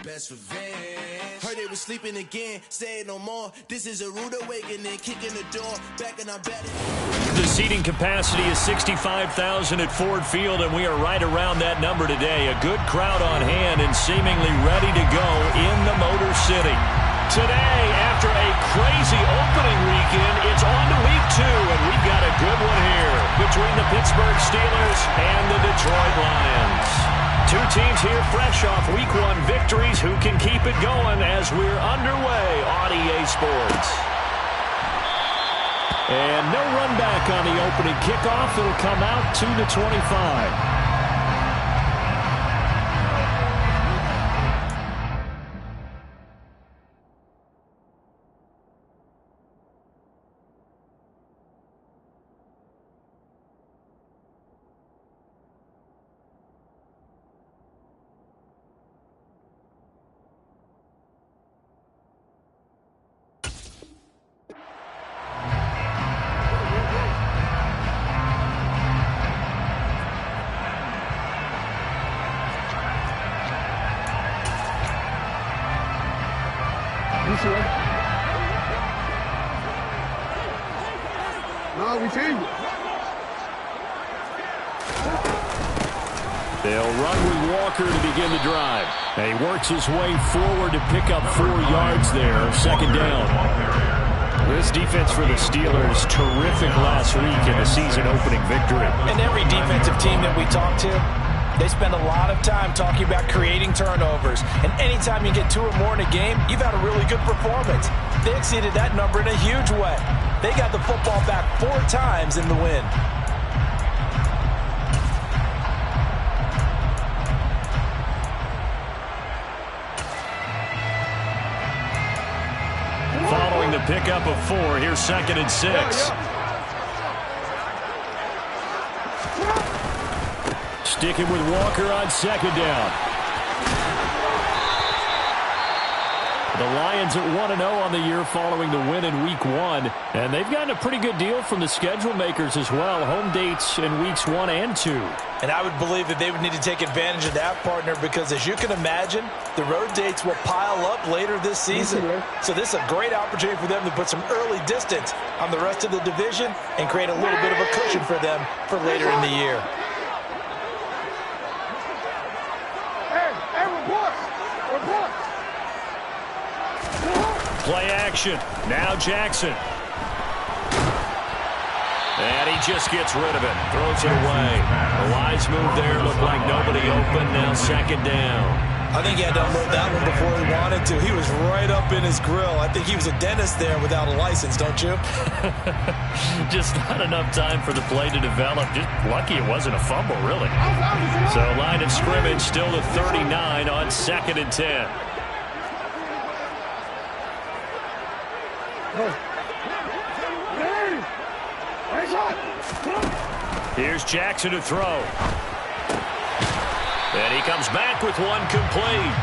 best revenge. Heard they was sleeping again, say it no more. This is a rude awakening, kicking the door, back and I'm better. The seating capacity is 65,000 at Ford Field, and we are right around that number today. A good crowd on hand and seemingly ready to go in the Motor City. Today, after a crazy opening weekend, it's on to week 2, and we've got a good one here between the Pittsburgh Steelers and the Detroit Lions. Two teams here fresh off week 1 victories. Who can keep it going as we're underway on EA Sports? And no run back on the opening kickoff. It'll come out to the 25. They'll run with Walker to begin the drive. And he works his way forward to pick up 4 yards there. Second down. This defense for the Steelers, terrific last week in the season opening victory. And every defensive team that we talk to, they spend a lot of time talking about creating turnovers. And anytime you get 2 or more in a game, you've had a really good performance. They exceeded that number in a huge way. They got the football back 4 times in the win. Following the pickup of 4, here's 2nd and 6. Sticking with Walker on 2nd down. The Lions at 1-0 on the year following the win in week 1. And they've gotten a pretty good deal from the schedule makers as well. Home dates in weeks 1 and 2. And I would believe that they would need to take advantage of that, partner, because as you can imagine, the road dates will pile up later this season. So this is a great opportunity for them to put some early distance on the rest of the division and create a little bit of a cushion for them for later in the year. Play action. Now Jackson. And he just gets rid of it. Throws it away. A wise move there. Looked like nobody open. Now 2nd down. I think he had to unload that one before he wanted to. He was right up in his grill. I think he was a dentist there without a license, don't you? Just not enough time for the play to develop. Just lucky it wasn't a fumble, really. So line of scrimmage still to 39 on 2nd and 10. Here's Jackson to throw. And he comes back with one complete.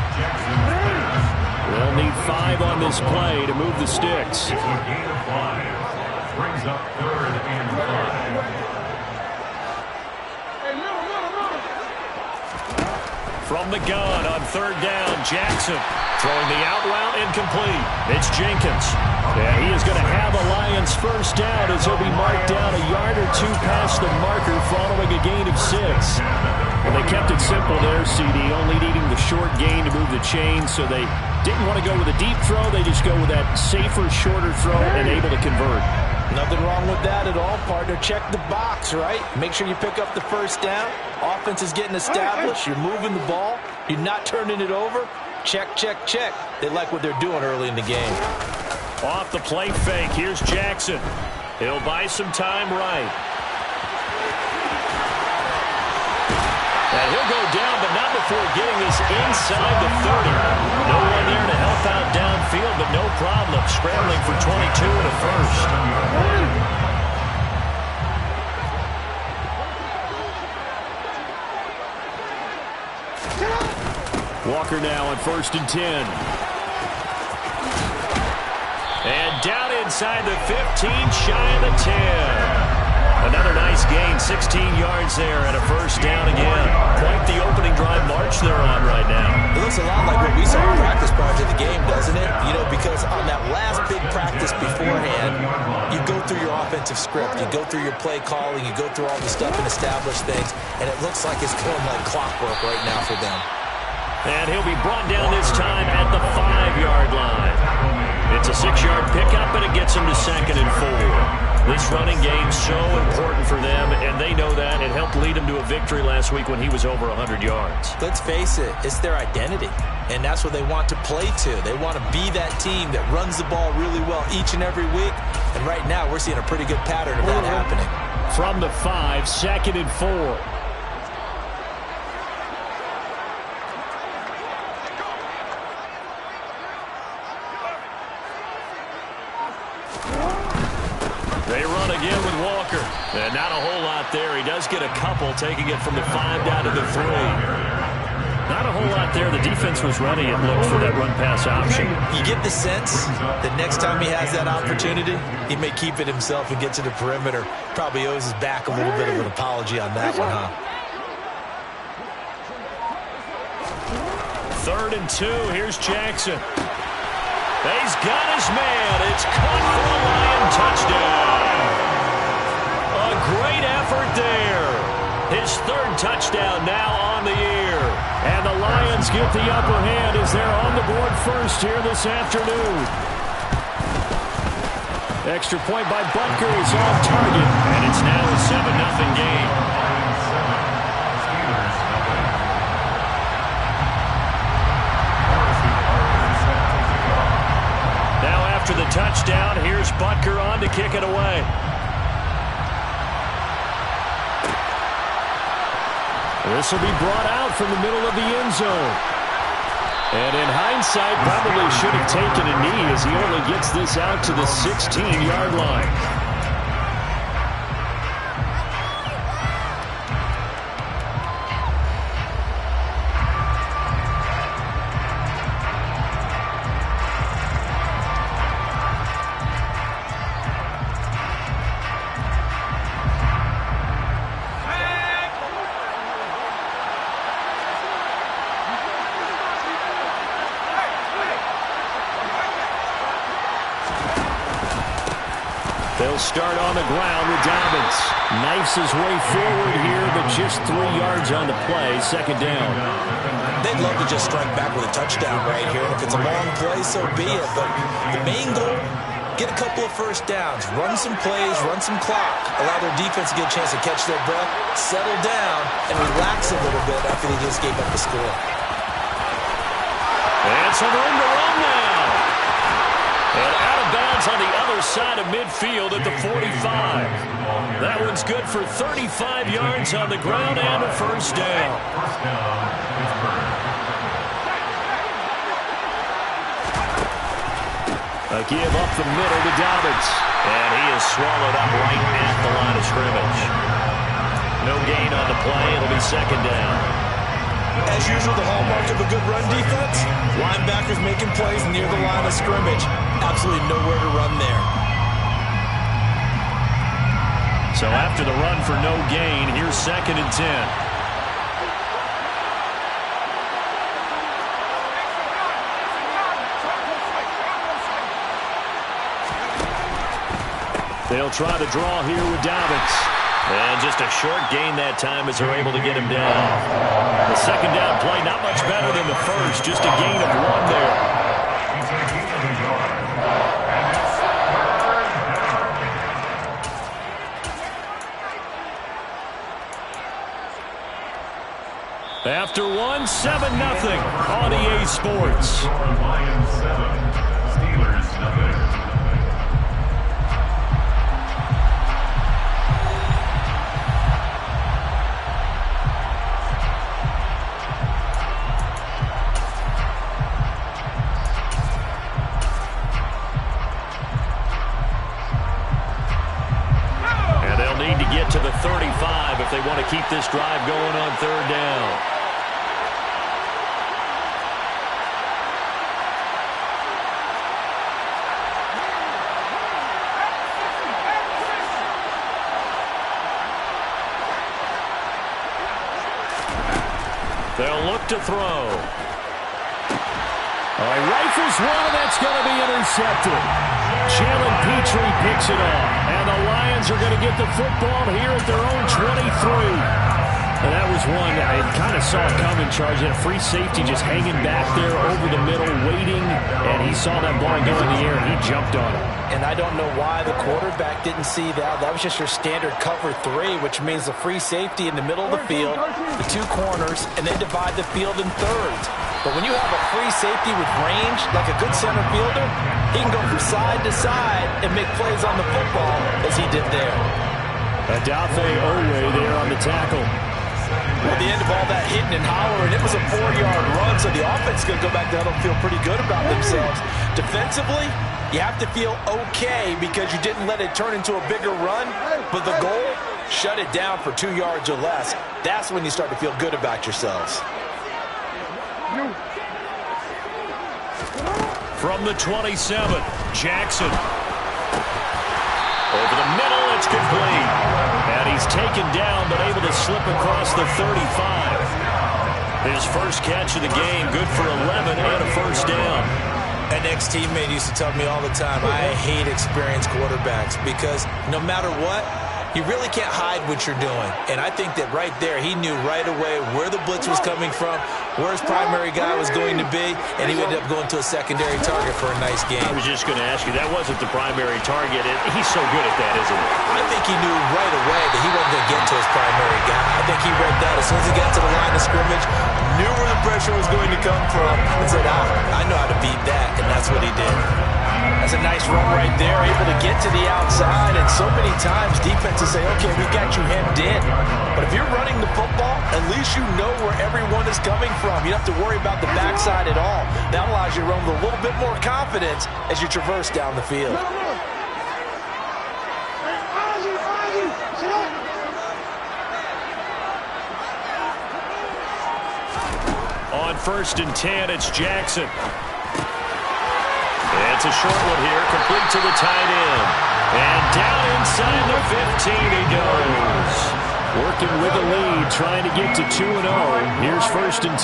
They'll need 5 on this play to move the sticks. Brings up 3rd and 5. From the gun on 3rd down, Jackson throwing the out route incomplete. It's Jenkins. Yeah, he is going to have a Lions first down as he'll be marked down a yard or 2 past the marker following a gain of 6. Well, they kept it simple there, CD, only needing the short gain to move the chain, so they didn't want to go with a deep throw. They just go with that safer, shorter throw and able to convert. Nothing wrong with that at all, partner. Check the box, right? Make sure you pick up the first down. Offense is getting established. You're moving the ball. You're not turning it over. Check, check, check. They like what they're doing early in the game. Off the play fake, here's Jackson. He'll buy some time right. And he'll go down, but not before getting this inside the 30. No one there to help out downfield, but no problem. Scrambling for 22 and a first. Walker now on 1st and 10. And down inside the 15, shy of the 10. Another nice gain, 16 yards there and a first down again. Quite the opening drive march they're on right now. It looks a lot like what we saw game, doesn't it? You know, because on that last big practice beforehand, you go through your offensive script, you go through your play calling, you go through all the stuff and establish things, and it looks like it's going like clockwork right now for them. And he'll be brought down this time at the 5-yard line. It's a 6-yard pickup, and it gets him to 2nd and 4. This running game so important for them, and they know that. It helped lead them to a victory last week when he was over 100 yards. Let's face it, it's their identity, and that's what they want to play to. They want to be that team that runs the ball really well each and every week, and right now we're seeing a pretty good pattern of that happening. From the 5, 2nd and 4. They run again with Walker. And not a whole lot there. He does get a couple, taking it from the 5 down to the 3. Not a whole lot there. The defense was ready, it looked, for that run-pass option. You get the sense that next time he has that opportunity, he may keep it himself and get to the perimeter. Probably owes his back a little bit of an apology on that one, huh? 3rd and 2. Here's Jackson. He's got his man. It's caught for a Lion touchdown. A great effort there. His 3rd touchdown now on the year. And the Lions get the upper hand as they're on the board first here this afternoon. Extra point by Butker is on target. And it's now a 7-0 game. After the touchdown, here's Butker on to kick it away. This will be brought out from the middle of the end zone. And in hindsight, probably should have taken a knee as he only gets this out to the 16-yard line. They'll start on the ground with Dobbins. Knifes his way forward here, but just 3 yards on the play. 2nd down. They'd love to just strike back with a touchdown right here. And if it's a long play, so be it. But the main goal, get a couple of first downs. Run some plays, run some clock. Allow their defense to get a chance to catch their breath, settle down, and relax a little bit after they just gave up the score. And some room to run now. And out of bounds on the other side of midfield at the 45. That one's good for 35 yards on the ground and a 1st down. A give up the middle to Dobbins. And he is swallowed up right at the line of scrimmage. No gain on the play. It'll be 2nd down. As usual, the hallmark of a good run defense, linebackers making plays near the line of scrimmage. Absolutely nowhere to run there. So after the run for no gain, here's 2nd and 10. They'll try to draw here with Dobbins. And just a short gain that time as they're able to get him down. The 2nd down play, not much better than the first. Just a gain of 1 there. After 1, 7-0 on EA Sports. Lions 7, Steelers 0. To the 35 if they want to keep this drive going on 3rd down. They'll look to throw. Oh, he rifles one, and that's going to be intercepted. Jalen Petrie picks it off, and the Lions are going to get the football here at their own 23. And that was one I kind of saw it coming, Charge. Had a free safety just hanging back there over the middle, waiting, and he saw that ball go in the air, and he jumped on it. And I don't know why the quarterback didn't see that. That was just your standard cover 3, which means the free safety in the middle of the field, the 2 corners, and then divide the field in thirds. But when you have a free safety with range, like a good center fielder, he can go from side to side and make plays on the football as he did there. Odafe Oweh there on the tackle. At the end of all that hitting and hollering, it was a 4-yard run, so the offense is going to go back to huddle and feel pretty good about themselves. Defensively, you have to feel okay because you didn't let it turn into a bigger run, but the goal, shut it down for 2 yards or less. That's when you start to feel good about yourselves. From the 27, Jackson. Over the middle, it's complete. And he's taken down, but able to slip across the 35. His first catch of the game, good for 11 and a first down. An ex-teammate used to tell me all the time, I hate experienced quarterbacks because no matter what, you really can't hide what you're doing. And I think that right there, he knew right away where the blitz was coming from, where his primary guy was going to be, and he ended up going to a secondary target for a nice game. I was just going to ask you, that wasn't the primary target. He's so good at that, isn't he? I think he knew right away that he wasn't going to get to his primary guy. I think he read that as soon as he got to the line of scrimmage, knew where the pressure was going to come from, and said, I know how to beat that, and that's what he did. That's a nice run right there, able to get to the outside, and so many times defenses say, okay, we got you hemmed in. But if you're running the football, at least you know where everyone is coming from. You don't have to worry about the backside at all. That allows you to run with a little bit more confidence as you traverse down the field. On 1st and 10, it's Jackson. It's a short one here, complete to the tight end. And down inside the 15 he goes. Working with the lead, trying to get to 2-0. Here's 1st and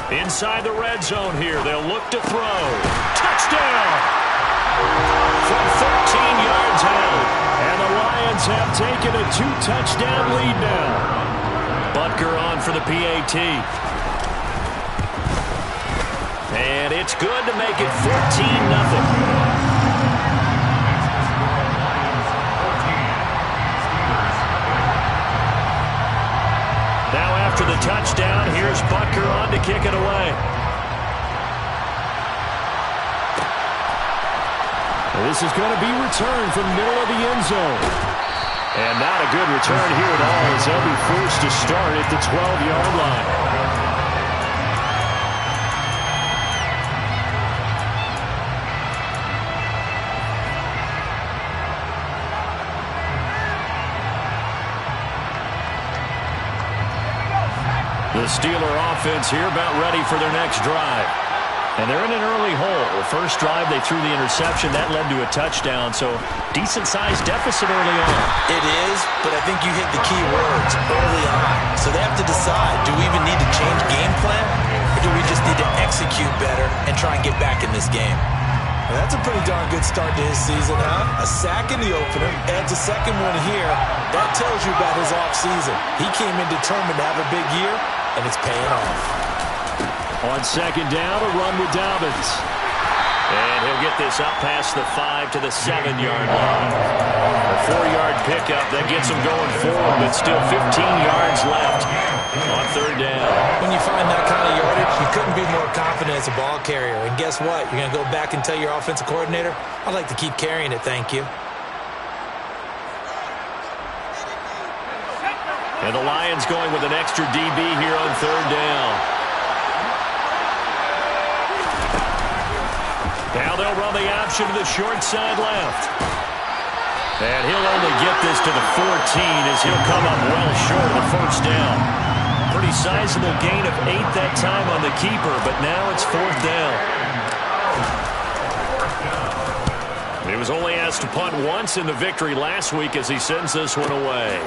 10. Inside the red zone here, they'll look to throw. Touchdown! From 13 yards out. And the Lions have taken a 2-touchdown lead now. Butker on for the PAT. And it's good to make it 14-0. Now after the touchdown, here's Butker on to kick it away. This is going to be returned from the middle of the end zone. And not a good return here at all as they'll be forced to start at the 12-yard line. The Steeler offense here about ready for their next drive. And they're in an early hole. The first drive, they threw the interception. That led to a touchdown, so decent-sized deficit early on. It is, but I think you hit the key words early on. So they have to decide, do we even need to change game plan, or do we just need to execute better and try and get back in this game? Well, that's a pretty darn good start to his season, huh? A sack in the opener, adds a second one here. That tells you about his offseason. He came in determined to have a big year, and it's paying off. On 2nd down, a run with Dobbins. And he'll get this up past the 5 to the 7-yard line. A 4-yard pickup that gets him going forward, but still 15 yards left on 3rd down. When you find that kind of yardage, you couldn't be more confident as a ball carrier. And guess what? You're going to go back and tell your offensive coordinator, I'd like to keep carrying it, thank you. And the Lions going with an extra DB here on 3rd down. Now they'll run the option to the short side left. And he'll only get this to the 14 as he'll come up well short of the first down. Pretty sizable gain of 8 that time on the keeper, but now it's 4th down. He was only asked to punt once in the victory last week as he sends this one away.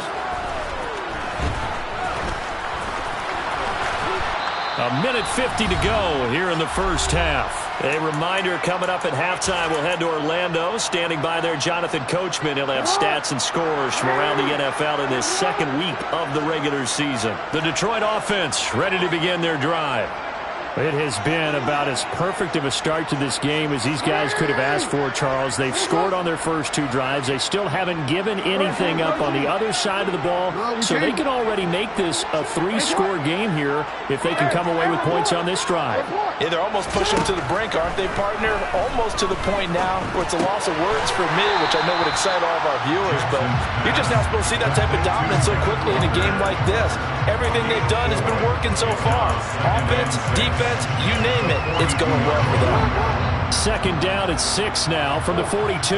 A minute 50 to go here in the first half. A reminder coming up at halftime, we'll head to Orlando. Standing by there, Jonathan Coachman. He'll have stats and scores from around the NFL in this second week of the regular season. The Detroit offense ready to begin their drive. It has been about as perfect of a start to this game as these guys could have asked for, Charles. They've scored on their first two drives. They still haven't given anything up on the other side of the ball, so they can already make this a three-score game here if they can come away with points on this drive. Yeah, they're almost pushing to the brink, aren't they, partner? Almost to the point now where it's a loss of words for me, which I know would excite all of our viewers, but you're just not supposed to see that type of dominance so quickly in a game like this. Everything they've done has been working so far. Offense, defense, you name it, it's going well for them. Second down at 6 now from the 42.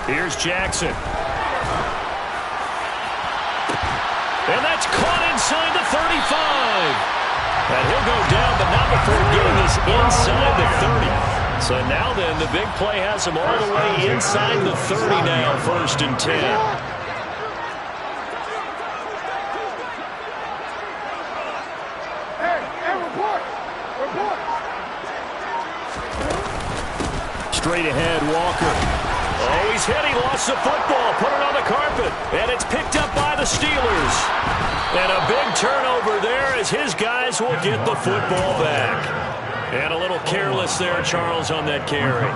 Here's Jackson. And that's caught inside the 35. And he'll go down, but not before getting this inside the 30. So now then, the big play has him all the way inside the 30 now, 1st and 10. Straight ahead, Walker. Oh, he's hit. He lost the football. Put it on the carpet. And it's picked up by the Steelers. And a big turnover there as his guys will get the football back. And a little careless there, Charles, on that carry.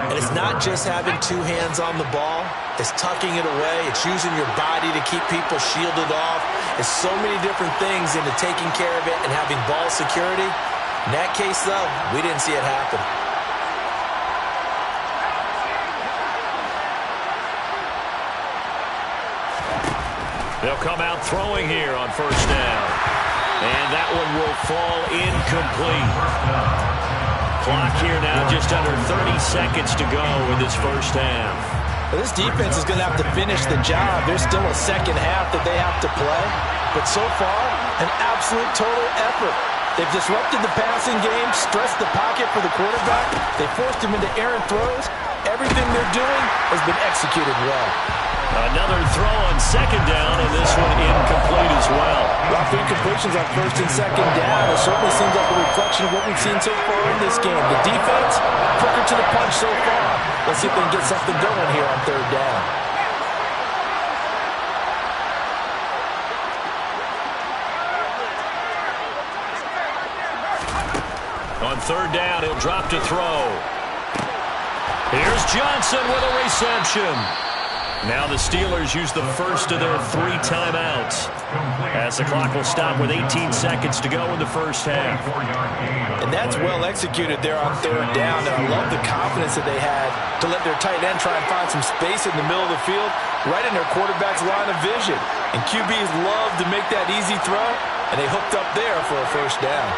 And it's not just having two hands on the ball. It's tucking it away. It's using your body to keep people shielded off. It's so many different things into taking care of it and having ball security. In that case, though, we didn't see it happen. They'll come out throwing here on 1st down. And that one will fall incomplete. Clock here now just under 30 seconds to go in this first half. Well, this defense is going to have to finish the job. There's still a second half that they have to play. But so far, an absolute total effort. They've disrupted the passing game, stressed the pocket for the quarterback. They forced him into errant throws. Everything they're doing has been executed well. Another throw on 2nd down, and this one incomplete as well. Rough incompletions on 1st and 2nd down. It certainly seems like a reflection of what we've seen so far in this game. The defense, quicker to the punch so far. Let's see if they can get something going here on 3rd down. On 3rd down, he'll drop to throw. Here's Johnson with a reception. Now the Steelers use the first of their 3 timeouts as the clock will stop with 18 seconds to go in the first half. And that's well executed there on 3rd down. And I love the confidence that they had to let their tight end try and find some space in the middle of the field, right in their quarterback's line of vision. And QBs love to make that easy throw, and they hooked up there for a 1st down.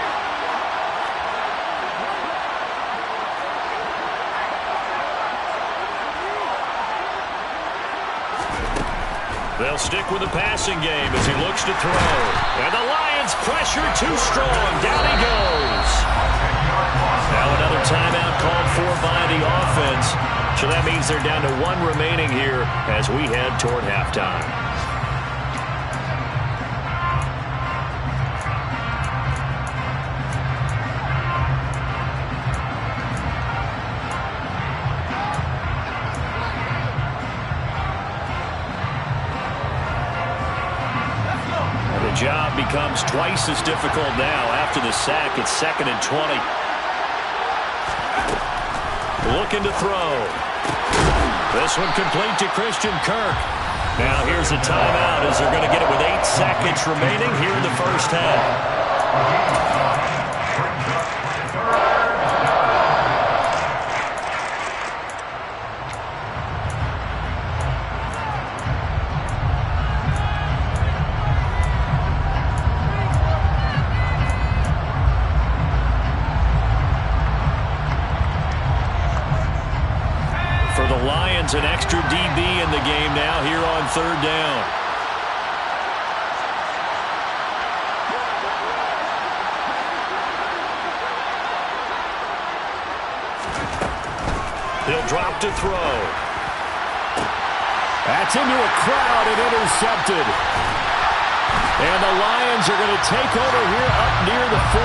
They'll stick with the passing game as he looks to throw. And the Lions pressure too strong. Down he goes. Now another timeout called for by the offense. So that means they're down to 1 remaining here as we head toward halftime. The job becomes twice as difficult now after the sack. It's 2nd and 20. Looking to throw. This one complete to Christian Kirk. Now here's a timeout as they're going to get it with 8 seconds remaining here in the first half. An extra DB in the game now here on 3rd down. He'll drop to throw. That's into a crowd and intercepted. And the Lions are going to take over here up near the 40.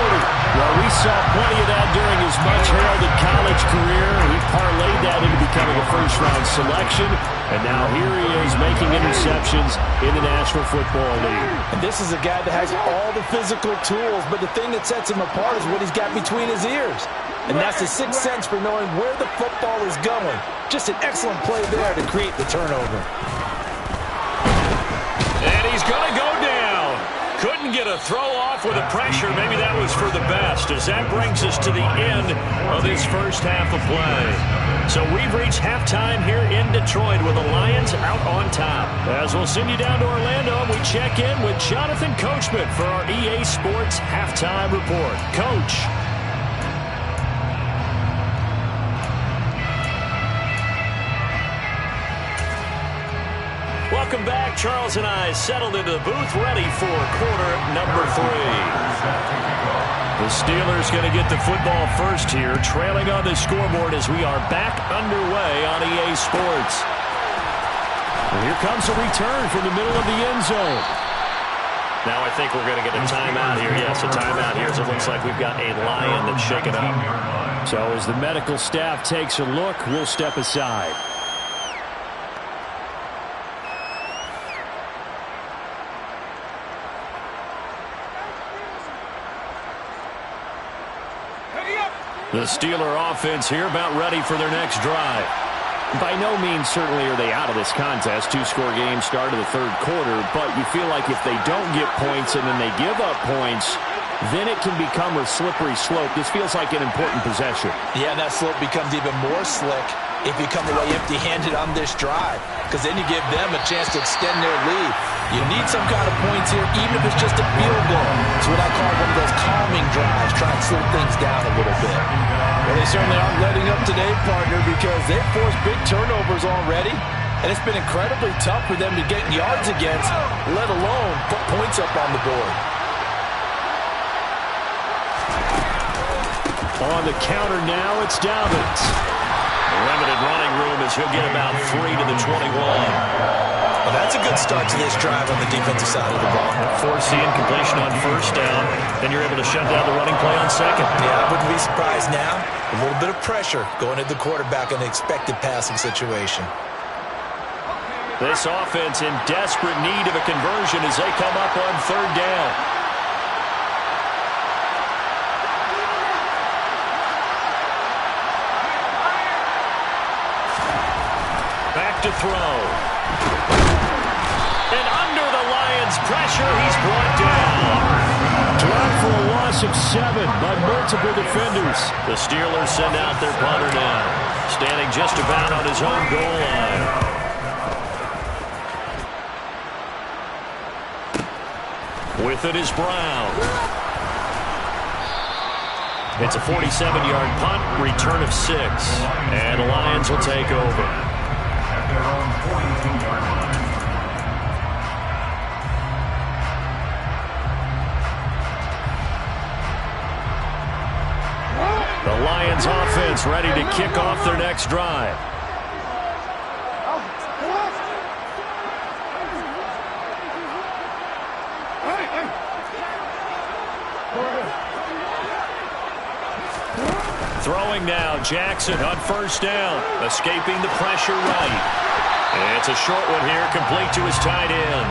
Well, we saw plenty of that during his much-heralded college career. He parlayed that into becoming a first-round selection. And now here he is making interceptions in the National Football League. And this is a guy that has all the physical tools, but the thing that sets him apart is what he's got between his ears. And that's the sixth sense for knowing where the football is going. Just an excellent play there to create the turnover. And he's going to go down. Couldn't get a throw off with the pressure. Maybe that was for the best, as that brings us to the end of this first half of play. So we've reached halftime here in Detroit with the Lions out on top. As we'll send you down to Orlando, we check in with Jonathan Coachman for our EA Sports Halftime Report. Coach. Welcome back. Charles and I settled into the booth, ready for quarter number 3. The Steelers going to get the football first here, trailing on the scoreboard as we are back underway on EA Sports. And here comes a return from the middle of the end zone. Now I think we're going to get a timeout here. Yes, a timeout here, as it looks like we've got a Lion that's shaken up. So as the medical staff takes a look, we'll step aside. The Steeler offense here about ready for their next drive. By no means certainly are they out of this contest. 2-score game start of the third quarter, but you feel like if they don't get points and then they give up points, then it can become a slippery slope. This feels like an important possession. Yeah, and that slope becomes even more slick if you come away empty-handed on this drive, because then you give them a chance to extend their lead. You need some kind of points here, even if it's just a field goal. It's what I call one of those calming drives, try and slow things down a little bit. Well, they certainly aren't letting up today, partner, because they've forced big turnovers already, and it's been incredibly tough for them to get yards against, let alone put points up on the board. On the counter now, it's Dobbins. Limited running room as he'll get about 3 to the 21. Well, that's a good start to this drive on the defensive side of the ball. Forcing completion on first down, then you're able to shut down the running play on second. Yeah, I wouldn't be surprised now. A little bit of pressure going at the quarterback in an expected passing situation. This offense in desperate need of a conversion as they come up on third down. Back to throw. And under the Lions' pressure, he's brought down. Dropped for a loss of 7 by multiple defenders. The Steelers send out their punter now, standing just about on his own goal line. With it is Brown. It's a 47-yard punt, return of 6. And the Lions will take over. The Lions offense ready to kick off their next drive. Throwing now, Jackson on first down, escaping the pressure right. And it's a short one here, complete to his tight end.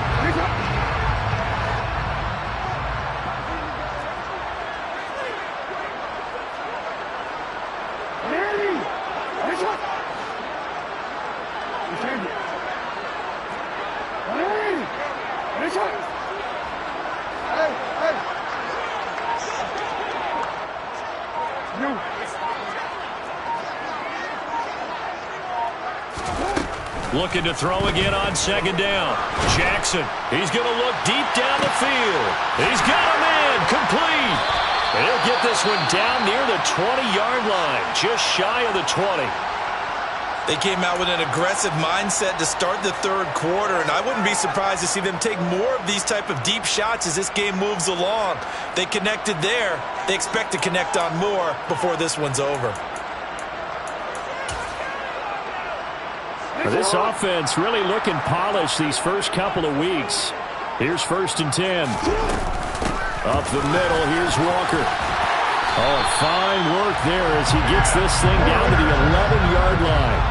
Looking to throw again on second down. Jackson, he's going to look deep down the field. He's got a man, complete. And he'll get this one down near the 20-yard line, just shy of the 20. They came out with an aggressive mindset to start the third quarter, and I wouldn't be surprised to see them take more of these type of deep shots as this game moves along. They connected there. They expect to connect on more before this one's over. This offense really looking polished these first couple of weeks. Here's 1st and 10. Up the middle, here's Walker. Oh, fine work there as he gets this thing down to the 11-yard line.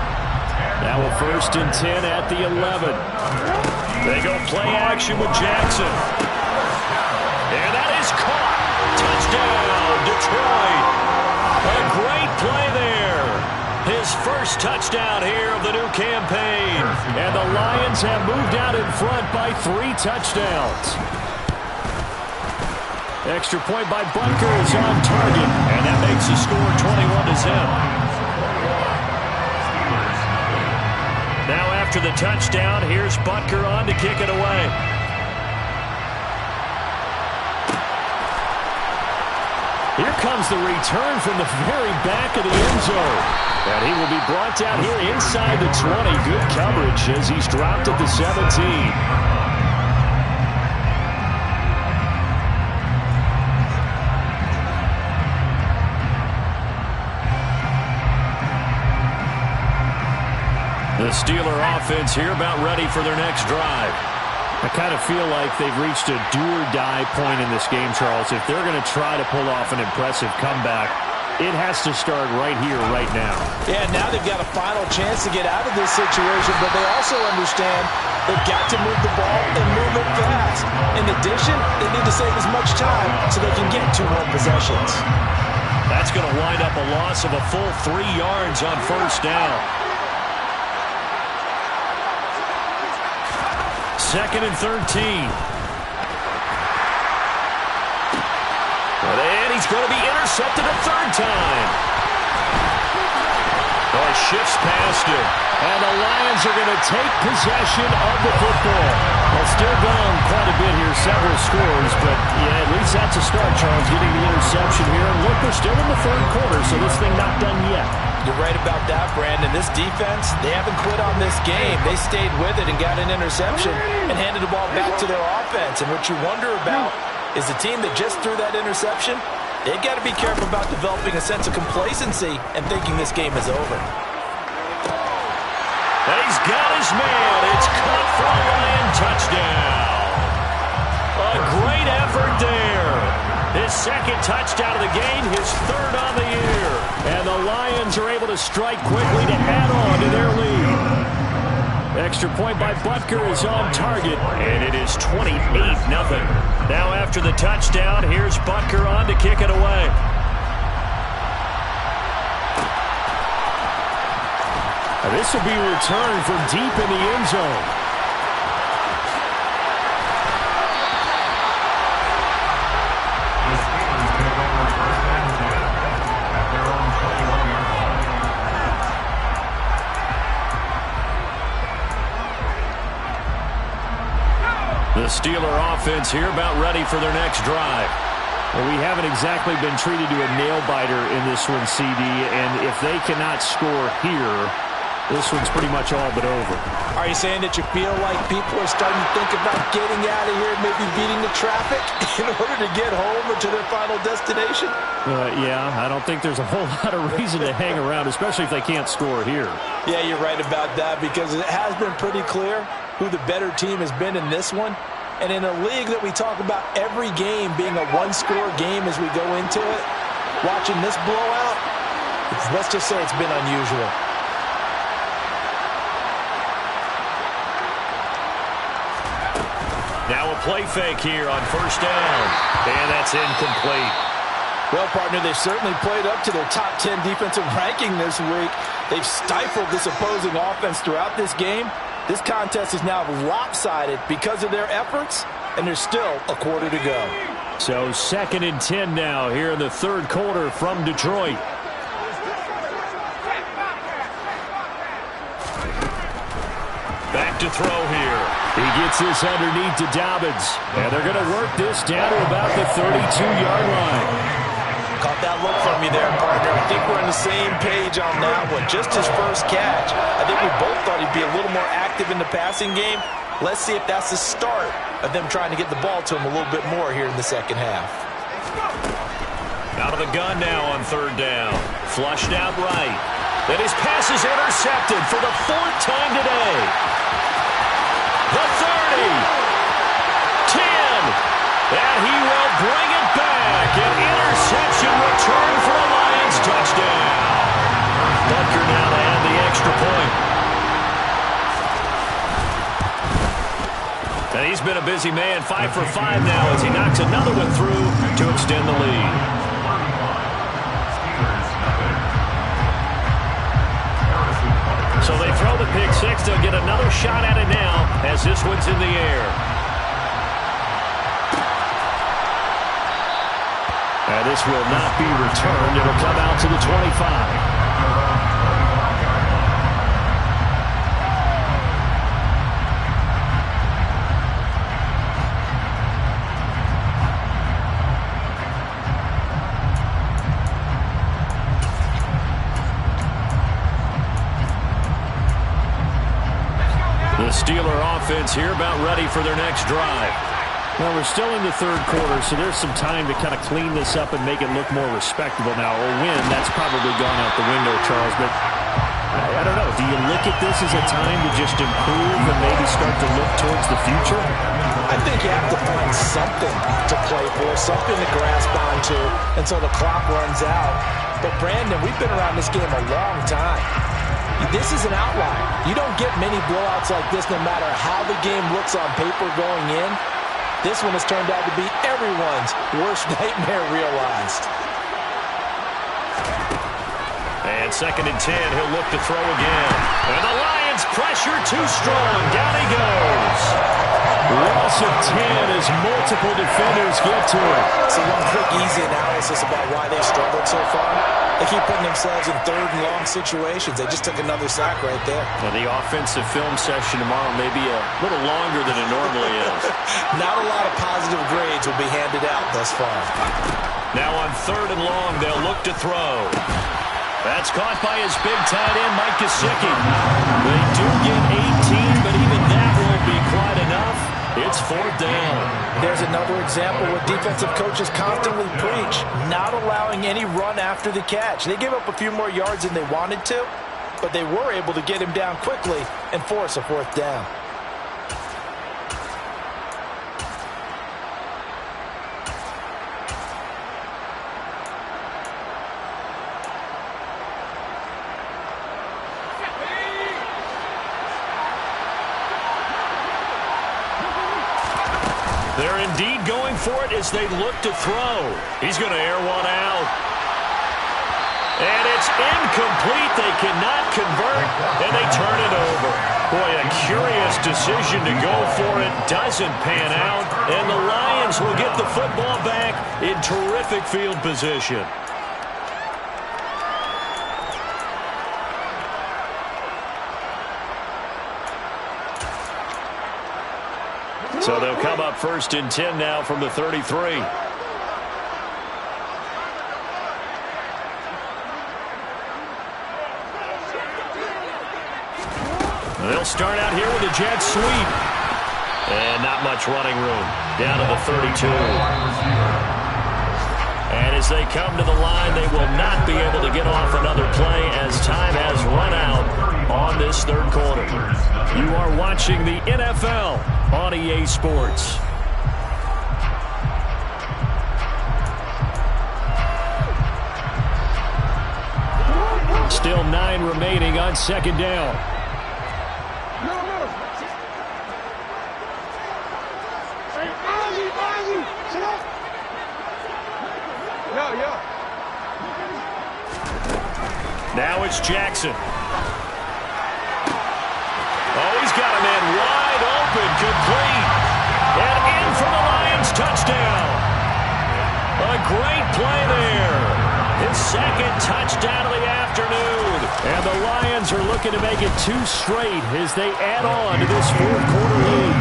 Now a 1st and 10 at the 11. They go play action with Jackson. And that is caught. Touchdown, Detroit. A great play there. His first touchdown here of the new campaign. And the Lions have moved out in front by 3 touchdowns. Extra point by Butker is on target. And that makes the score 21-0. Now after the touchdown, here's Butker on to kick it away. Here comes the return from the very back of the end zone. And he will be brought down here inside the 20. Good coverage as he's dropped at the 17. The Steeler offense here about ready for their next drive. I kind of feel like they've reached a do-or-die point in this game, Charles. If they're going to try to pull off an impressive comeback, it has to start right here, right now. Yeah, now they've got a final chance to get out of this situation, but they also understand they've got to move the ball and move it fast. In addition, they need to save as much time so they can get 2 more possessions. That's going to wind up a loss of a full 3 yards on 1st down. 2nd and 13. And he's going to be intercepted a 3rd time. Oh, he shifts past him. And the Lions are going to take possession of the football. Well, still down quite a bit here, several scores, but yeah, at least that's a start, Charles, getting the interception here. And look, we're still in the 3rd quarter, so this thing not done yet. You're right about that, Brandon. This defense, they haven't quit on this game. They stayed with it and got an interception and handed the ball back to their offense. And what you wonder about is the team that just threw that interception, they've got to be careful about developing a sense of complacency and thinking this game is over. And he's got his man. It's caught for a Lion touchdown. A great effort there. His 2nd touchdown of the game, his 3rd on the year. And the Lions are able to strike quickly to add on to their lead. Extra point by Butker is on target, and it is 28-0. Now after the touchdown, here's Butker on to kick it away. Now this will be returned from deep in the end zone. The Steeler offense here about ready for their next drive. Well, we haven't exactly been treated to a nail-biter in this one, CD, and if they cannot score here, this one's pretty much all but over. Are you saying that you feel like people are starting to think about getting out of here, maybe beating the traffic in order to get home or to their final destination? Yeah, I don't think there's a whole lot of reason to hang around, especially if they can't score here. Yeah, you're right about that because it has been pretty clear who the better team has been in this one. And in a league that we talk about every game being a 1-score game as we go into it, watching this blowout, let's just say it's been unusual. Now a play fake here on 1st down. And that's incomplete. Well, partner, they've certainly played up to their top 10 defensive ranking this week. They've stifled this opposing offense throughout this game. This contest is now lopsided because of their efforts, and there's still a quarter to go. So 2nd and 10 now here in the 3rd quarter from Detroit. Back to throw here. He gets this underneath to Dobbins. And they're going to work this down to about the 32-yard line. Caught that look from you there, partner. I think we're on the same page on that one. Just his first catch. I think we both thought he'd be a little more active in the passing game. Let's see if that's the start of them trying to get the ball to him a little bit more here in the 2nd half. Out of the gun now on 3rd down. Flushed out right. And his pass is intercepted for the 4th time today. The 30. 10. And he will bring it back. An interception return for a Lions touchdown. Butker now to add the extra point. And he's been a busy man, 5 for 5 now as he knocks another one through to extend the lead. So they throw the pick six. They'll get another shot at it now as this one's in the air. And this will not be returned. It'll come out to the 25. The Steeler offense here about ready for their next drive. Well, we're still in the third quarter, so there's some time to kind of clean this up and make it look more respectable. Now, a win, that's probably gone out the window, Charles, but I don't know. Do you look at this as a time to just improve and maybe start to look towards the future? I think you have to find something to play for, something to grasp onto until the clock runs out. But, Brandon, we've been around this game a long time. This is an outlier. You don't get many blowouts like this no matter how the game looks on paper going in. This one has turned out to be everyone's worst nightmare realized. And 2nd and 10, he'll look to throw again. And the Lions pressure too strong. Down he goes. Loss of 10 as multiple defenders get to it. So one quick, easy analysis about why they struggled so far. They keep putting themselves in 3rd and long situations. They just took another sack right there. Now the offensive film session tomorrow may be a little longer than it normally is. Not a lot of positive grades will be handed out thus far. Now on 3rd and long, they'll look to throw. That's caught by his big tight end, Mike Gesicki. They do get 18, but even that won't be quite enough. It's 4th down. There's another example where defensive coaches constantly preach, not allowing any run after the catch. They gave up a few more yards than they wanted to, but they were able to get him down quickly and force a 4th down. They're indeed going for it as they look to throw. He's going to air one out. And it's incomplete. They cannot convert, and they turn it over. Boy, a curious decision to go for it. Doesn't pan out, and the Lions will get the football back in terrific field position. So they'll come up 1st and 10 now from the 33. They'll start out here with a jet sweep. And not much running room. Down to the 32. And as they come to the line, they will not be able to get off another play as time has run out on this 3rd quarter. You are watching the NFL on EA Sports. Still 9 remaining on 2nd down. Now it's Jackson. Oh, he's got a man wide open, complete. And in for the Lions touchdown. A great play there. His 2nd touchdown of the afternoon. And the Lions are looking to make it 2 straight as they add on to this 4th quarter lead.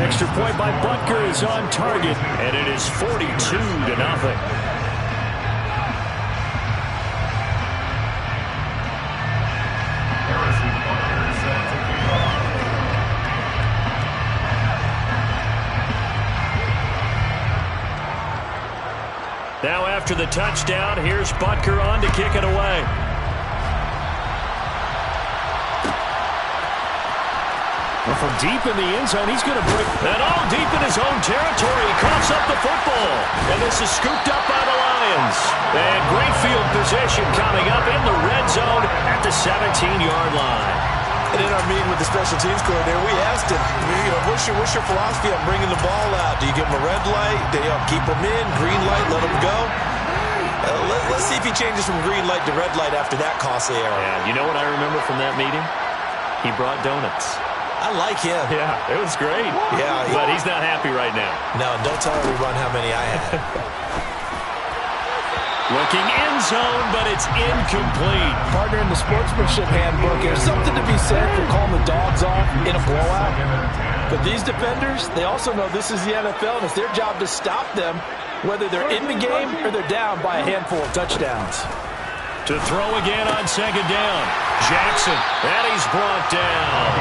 Extra point by Butker is on target, and it is 42-0. Now after the touchdown, here's Butker on to kick it away. from deep in the end zone, he's going to break. And all deep in his own territory, he coughs up the football. And this is scooped up by the Lions. And great field position coming up in the red zone at the 17-yard line. And in our meeting with the special teams coordinator, we asked him, what's your philosophy on bringing the ball out? Do you give him a red light? Do you keep him in? Green light, let him go? Let's see if he changes from green light to red light after that costly error. Yeah, you know what I remember from that meeting? He brought donuts. I like him. Yeah, it was great. Yeah. But he's not happy right now. No, don't tell everyone how many I had. Looking end zone, but it's incomplete. Partner, in the sportsmanship handbook, there's something to be said for calling the dogs off in a blowout. But these defenders, they also know this is the NFL, and it's their job to stop them, whether they're in the game or they're down by a handful of touchdowns. To throw again on second down. Jackson, and he's brought down.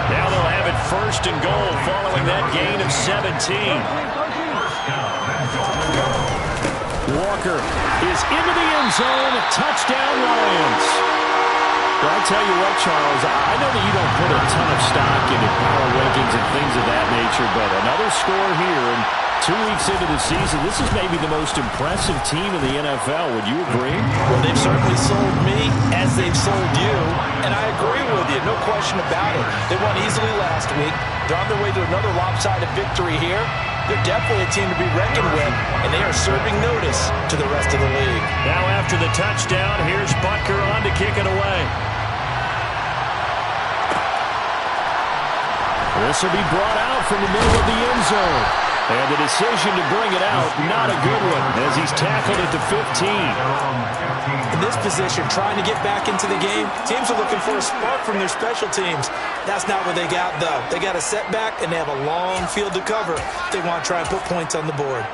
Now they'll have it first and goal following that gain of 17. Walker is into the end zone. Touchdown, Lions. Well, I tell you what, Charles, I know that you don't put a ton of stock into power rankings and things of that nature, but another score here, and 2 weeks into the season, this is maybe the most impressive team in the NFL. Would you agree? Well, they've certainly sold me as they've sold you, and I agree with you, no question about it. They won easily last week. They're on their way to another lopsided victory here. They're definitely a team to be reckoned with, and they are serving notice to the rest of the league. Now after the touchdown, here's Butker on to kick it away. This will be brought out from the middle of the end zone. And the decision to bring it out, not a good one, as he's tackled at the 15. In this position, trying to get back into the game, teams are looking for a spark from their special teams. That's not what they got, though. They got a setback, and they have a long field to cover. They want to try and put points on the board.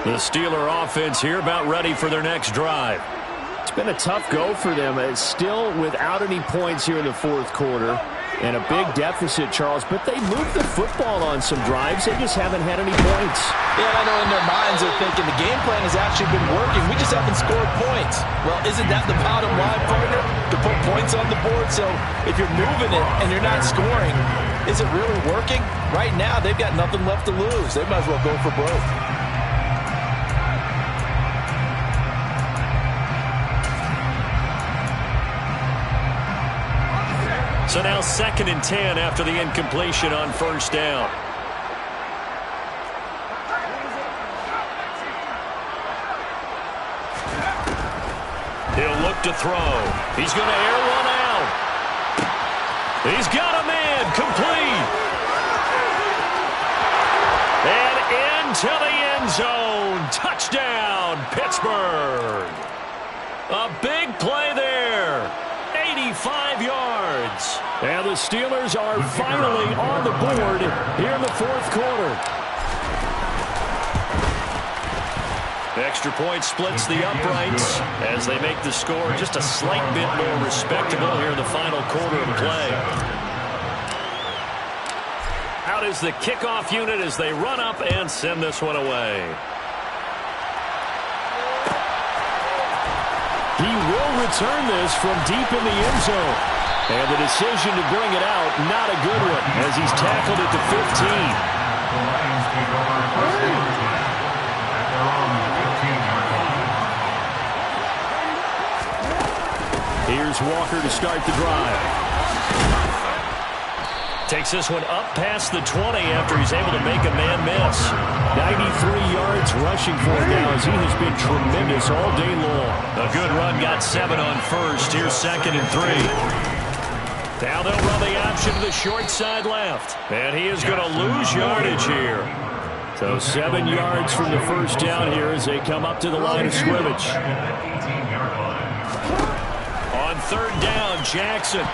The Steeler offense here about ready for their next drive. It's been a tough go for them. It's still without any points here in the fourth quarter. And a big deficit, Charles, but they moved the football on some drives. They just haven't had any points. Yeah, I know in their minds they're thinking the game plan has actually been working. We just haven't scored points. Well, isn't that the bottom line, partner? To put points on the board. So if you're moving it and you're not scoring, is it really working? Right now, they've got nothing left to lose. They might as well go for broke. So now 2nd and 10 after the incompletion on first down. He'll look to throw. He's going to air one out. He's got a man complete. And into the end zone. Touchdown, Pittsburgh. A big play there. 85 yards. And the Steelers are finally on the board here in the fourth quarter. Extra point splits the uprights as they make the score just a slight bit more respectable here in the final quarter of play. Out is the kickoff unit as they run up and send this one away. He will return this from deep in the end zone. And the decision to bring it out, not a good one, as he's tackled at the 15. Here's Walker to start the drive. Takes this one up past the 20 after he's able to make a man miss. 93 yards rushing for him now as he has been tremendous all day long. A good run, got 7 on first. Here's 2nd and 3. Now they'll run the option to the short side left. And he is going to lose yardage here. So 7 yards from the first down here as they come up to the line of scrimmage. On third down, Jackson.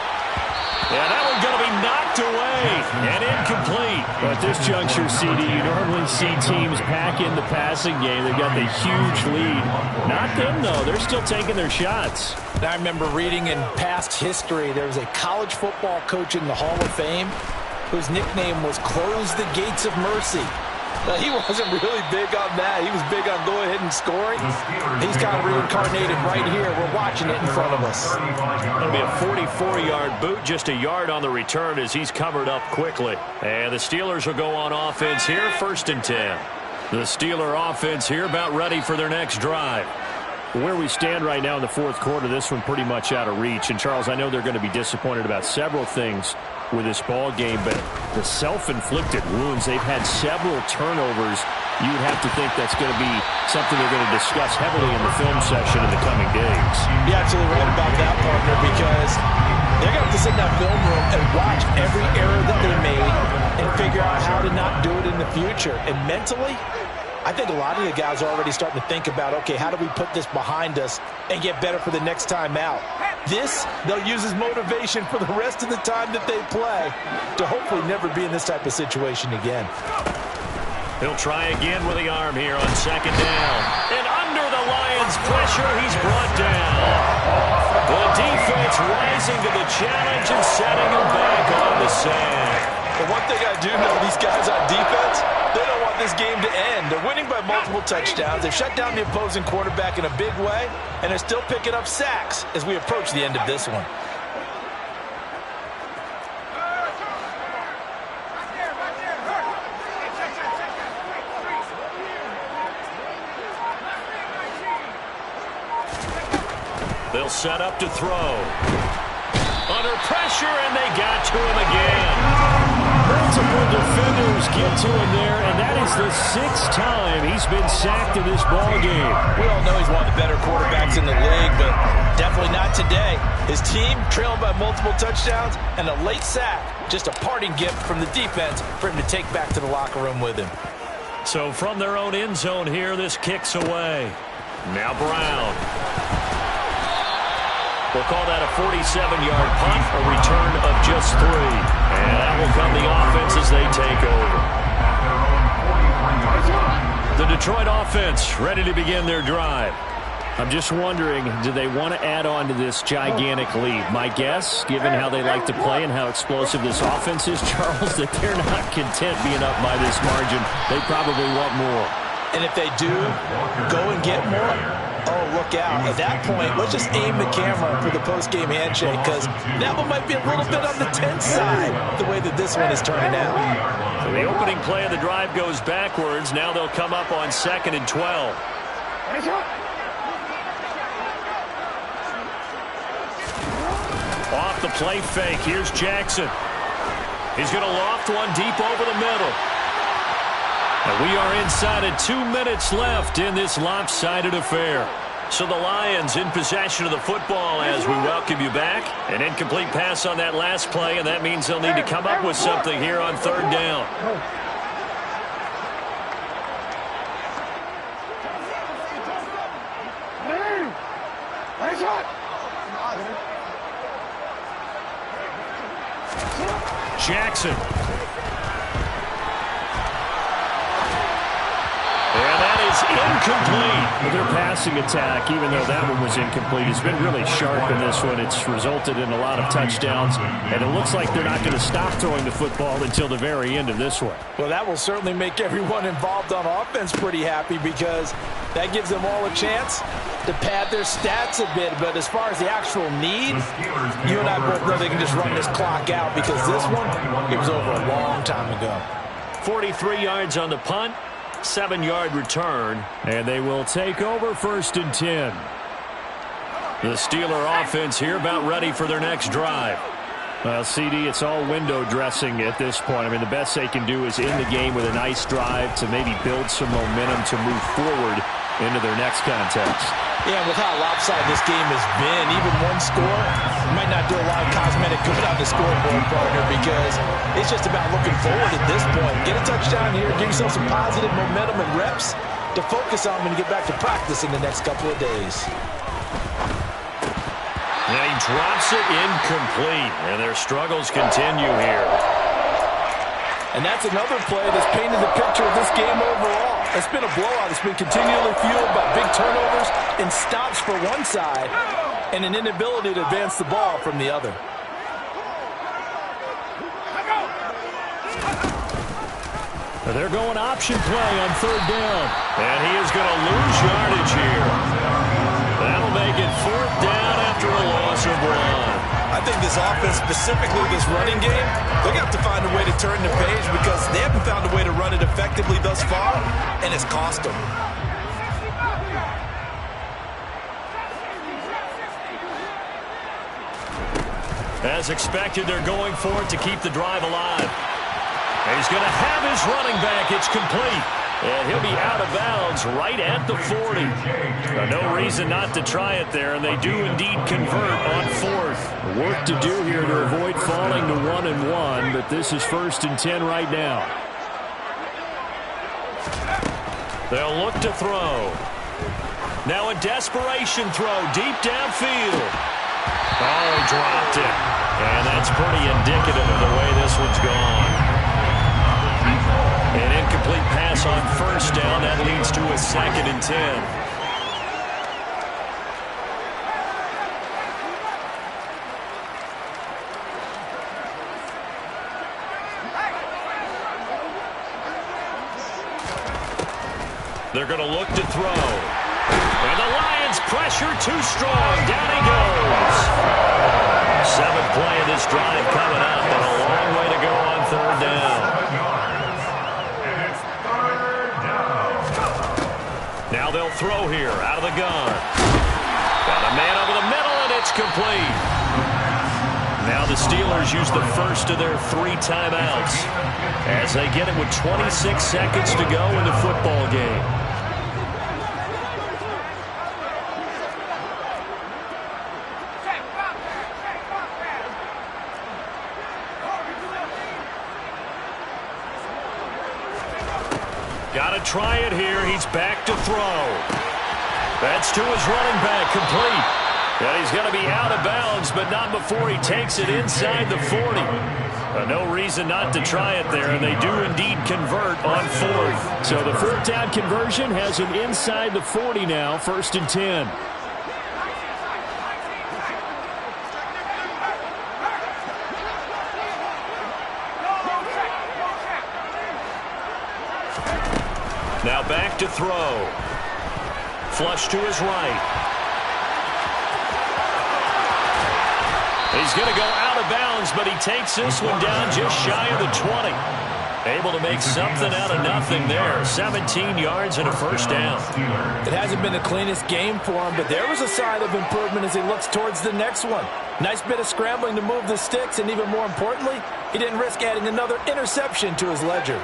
Yeah, that one's going to be knocked away and incomplete. But at this juncture, CD, you normally see teams pack in the passing game. They've got the huge lead. Not them, though. They're still taking their shots. I remember reading in past history, there was a college football coach in the Hall of Fame whose nickname was Close the Gates of Mercy. He wasn't really big on that. He was big on go ahead and scoring. He's kind of reincarnated right here. We're watching it in front of us. It'll be a 44-yard boot, just a yard on the return as he's covered up quickly. And the Steelers will go on offense here, 1st and 10. The Steeler offense here about ready for their next drive. Where we stand right now in the 4th quarter, this one pretty much out of reach. And, Charles, I know they're going to be disappointed about several things with this ball game, but the self-inflicted wounds, they've had several turnovers. You would have to think that's going to be something they're going to discuss heavily in the film session in the coming days. You're absolutely right about that, partner, because they're going to have to sit in that film room and watch every error that they made and figure out how to not do it in the future. And mentally, I think a lot of the guys are already starting to think about, okay, how do we put this behind us and get better for the next time out? This, they'll use as motivation for the rest of the time that they play to hopefully never be in this type of situation again. He'll try again with the arm here on 2nd down. And under the Lions' pressure, he's brought down. The defense rising to the challenge and setting him back on the sand. But one thing I do know, these guys on defense, they don't want this game to end. They're winning by multiple touchdowns. They've shut down the opposing quarterback in a big way, and they're still picking up sacks as we approach the end of this one. They'll set up to throw. Under pressure, and they got to him again. Multiple defenders get to him there, and that is the 6th time he's been sacked in this ball game. We all know he's one of the better quarterbacks in the league, but definitely not today. His team trailing by multiple touchdowns and a late sack. Just a parting gift from the defense for him to take back to the locker room with him. So from their own end zone here, this kicks away. Now Brown. We'll call that a 47-yard punt, a return of just 3. And that will come the offense as they take over. The Detroit offense ready to begin their drive. I'm just wondering, do they want to add on to this gigantic lead? My guess, given how they like to play and how explosive this offense is, Charles, that they're not content being up by this margin. They probably want more. And if they do go and get more, oh, look out. At that point, let's just aim the camera for the post-game handshake, because that one might be a little bit on the tense side, the way that this one is turning out. So the opening play of the drive goes backwards. Now they'll come up on 2nd and 12. Off the play fake. Here's Jackson. He's going to loft one deep over the middle. And we are inside of 2 minutes left in this lopsided affair. So the Lions in possession of the football as we welcome you back. An incomplete pass on that last play, and that means they'll need to come up with something here on 3rd down. Jackson. And that is incomplete. Their passing attack, even though that one was incomplete, has been really sharp in this one. It's resulted in a lot of touchdowns, and it looks like they're not going to stop throwing the football until the very end of this one. Well, that will certainly make everyone involved on offense pretty happy, because that gives them all a chance to pad their stats a bit. But as far as the actual need, you and I both know they can just run this clock out, because this one, it was over a long time ago. 43 yards on the punt. 7-yard return, and they will take over 1st and 10. The Steeler offense here about ready for their next drive. Well, CD, it's all window dressing at this point. I mean, the best they can do is end the game with a nice drive to maybe build some momentum to move forward into their next contest. Yeah, with how lopsided this game has been, even one score might not do a lot of cosmetic good on the scoreboard, partner, because it's just about looking forward at this point. Get a touchdown here, give yourself some positive momentum and reps to focus on when you get back to practice in the next couple of days. And he drops it incomplete, and their struggles continue here. And that's another play that's painted the picture of this game overall. It's been a blowout. It's been continually fueled by big turnovers and stops for one side and an inability to advance the ball from the other. They're going option play on third down. And he is going to lose yardage here. That'll make it fourth down after a loss of one. I think this offense, specifically this running game, they're going to have to find a way to turn the page because they haven't found a way to run it effectively thus far, and it's cost them. As expected, they're going for it to keep the drive alive. He's going to have his running back. It's complete. And he'll be out of bounds right at the 40. No reason not to try it there, and they do indeed convert on fourth. Work to do here to avoid falling to 1-1, but this is 1st and 10 right now. They'll look to throw. Now a desperation throw deep downfield. Oh, he dropped it. And that's pretty indicative of the way this one's gone. An incomplete pass on first down. That leads to a 2nd and 10. They're going to look to throw. And the Lions pressure too strong. Down he goes. 7th play of this drive coming up, and a long way to go on third down. Now they'll throw here out of the gun. Got a man over the middle, and it's complete. Now the Steelers use the first of their 3 timeouts as they get it with 26 seconds to go in the football game. Got to try it here. He's back to throw. That's to his running back, complete. And he's going to be out of bounds, but not before he takes it inside the 40. No reason not to try it there, and they do indeed convert on fourth. So the 4th down conversion has him inside the 40 now, 1st and 10. Now back to throw. Flush to his right. He's going to go out of bounds, but he takes this one down just shy of the 20. Able to make something out of nothing there. 17 yards and a 1st down. It hasn't been the cleanest game for him, but there was a sign of improvement as he looks towards the next one. Nice bit of scrambling to move the sticks, and even more importantly, he didn't risk adding another interception to his ledger.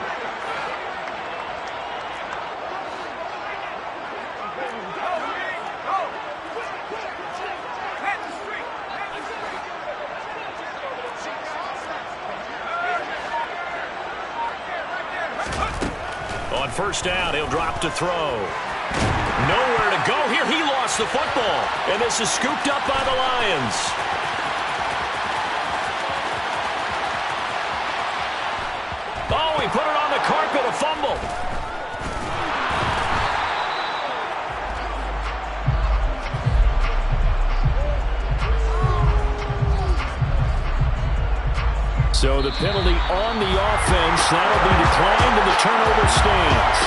On first down, he'll drop to throw. Nowhere to go here. He lost the football. And this is scooped up by the Lions. Oh, he put it on the carpet, a fumble. So the penalty on the offense, that'll be declined and the turnover stands.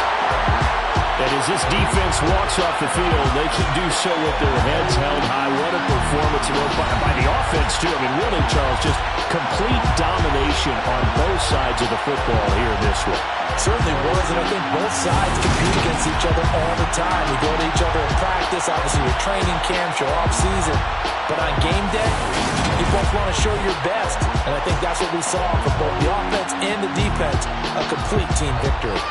And as this defense walks off the field, they can do so with their heads held high. What a performance by the offense, too. I mean, really, Charles, just complete domination on both sides of the football here in this one. Certainly was, and I think both sides compete against each other all the time. You go to each other in practice, obviously your training camps, your off-season. But on game day, you both want to show your best. And I think that's what we saw from both the offense and the defense, a complete team victory.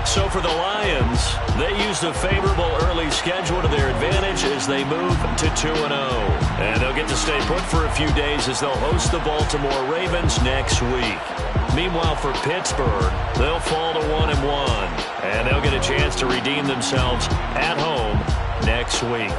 So for the Lions, they used a favorable early schedule to their advantage as they move to 2-0. And they'll get to stay put for a few days as they'll host the Baltimore Ravens next week. Meanwhile, for Pittsburgh, they'll fall to 1-1. And they'll get a chance to redeem themselves at home next week.